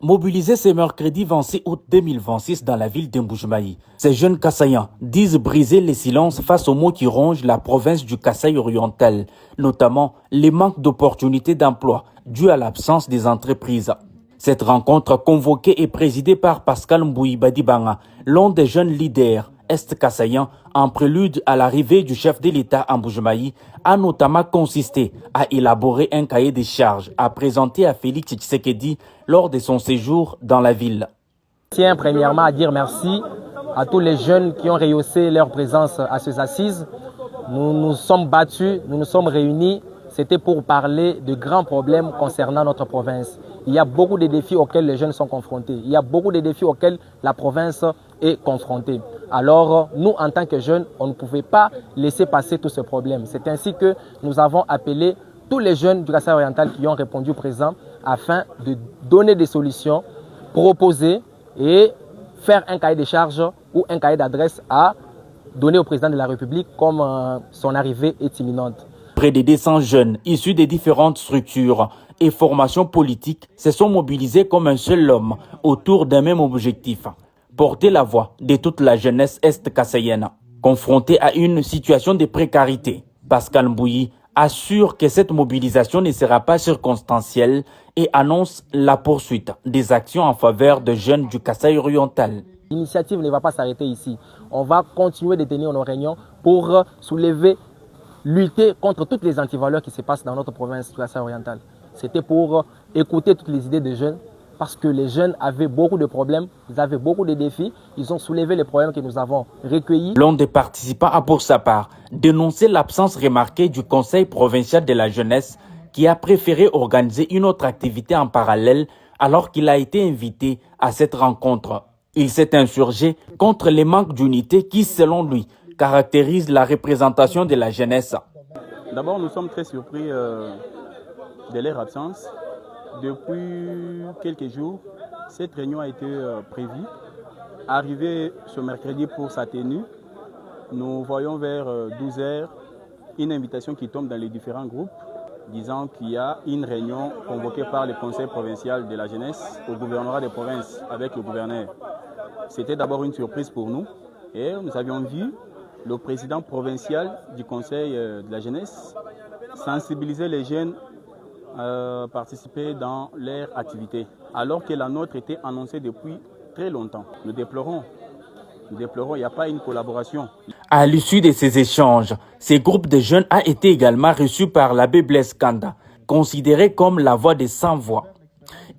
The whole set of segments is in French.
Mobilisés ce mercredi 26 août 2026 dans la ville d'Mbujimai, ces jeunes Kassaïens disent briser les silences face aux maux qui rongent la province du Kasaï oriental, notamment les manques d'opportunités d'emploi dus à l'absence des entreprises. Cette rencontre convoquée et présidée par Pascal Mbouyi Badibanga, l'un des jeunes leaders est-kassaïens, en prélude à l'arrivée du chef de l'État à Mbujimai, a notamment consisté à élaborer un cahier des charges à présenter à Félix Tshisekedi lors de son séjour dans la ville. Je tiens premièrement à dire merci à tous les jeunes qui ont rehaussé leur présence à ces assises. Nous nous sommes battus, nous nous sommes réunis. C'était pour parler de grands problèmes concernant notre province. Il y a beaucoup de défis auxquels les jeunes sont confrontés. Il y a beaucoup de défis auxquels la province est confrontée. Alors, nous, en tant que jeunes, on ne pouvait pas laisser passer tous ces problèmes. C'est ainsi que nous avons appelé tous les jeunes du Kasaï oriental qui ont répondu présent afin de donner des solutions, proposer et faire un cahier de charges ou un cahier d'adresse à donner au président de la République comme son arrivée est imminente. Près de 200 jeunes issus des différentes structures et formations politiques se sont mobilisés comme un seul homme autour d'un même objectif: porter la voix de toute la jeunesse est-kassaïenne. Confrontée à une situation de précarité, Pascal Mbouyi assure que cette mobilisation ne sera pas circonstancielle et annonce la poursuite des actions en faveur des jeunes du Kasaï oriental. L'initiative ne va pas s'arrêter ici. On va continuer de tenir nos réunions pour soulever, lutter contre toutes les antivaleurs qui se passent dans notre province du Kasaï oriental. C'était pour écouter toutes les idées des jeunes, parce que les jeunes avaient beaucoup de problèmes, ils avaient beaucoup de défis, ils ont soulevé les problèmes que nous avons recueillis. L'un des participants a pour sa part dénoncé l'absence remarquée du Conseil provincial de la jeunesse qui a préféré organiser une autre activité en parallèle alors qu'il a été invité à cette rencontre. Il s'est insurgé contre les manques d'unité qui, selon lui, caractérisent la représentation de la jeunesse. D'abord, nous sommes très surpris de leur absence. Depuis quelques jours, cette réunion a été prévue. Arrivé ce mercredi pour sa tenue, nous voyons vers 12 h une invitation qui tombe dans les différents groupes disant qu'il y a une réunion convoquée par le Conseil provincial de la jeunesse au gouvernorat des provinces avec le gouverneur. C'était d'abord une surprise pour nous et nous avions vu le président provincial du Conseil de la jeunesse sensibiliser les jeunes participer dans leur activité, alors que la nôtre était annoncée depuis très longtemps. Nous déplorons, il n'y a pas une collaboration. À l'issue de ces échanges, ce groupe de jeunes a été également reçu par l'abbé Blaise Kanda, considéré comme la voix des sans-voix.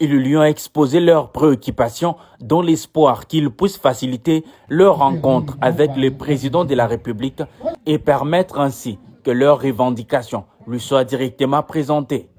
Ils lui ont exposé leurs préoccupations dans l'espoir qu'ils puissent faciliter leur rencontre avec le président de la République et permettre ainsi que leurs revendications lui soient directement présentées.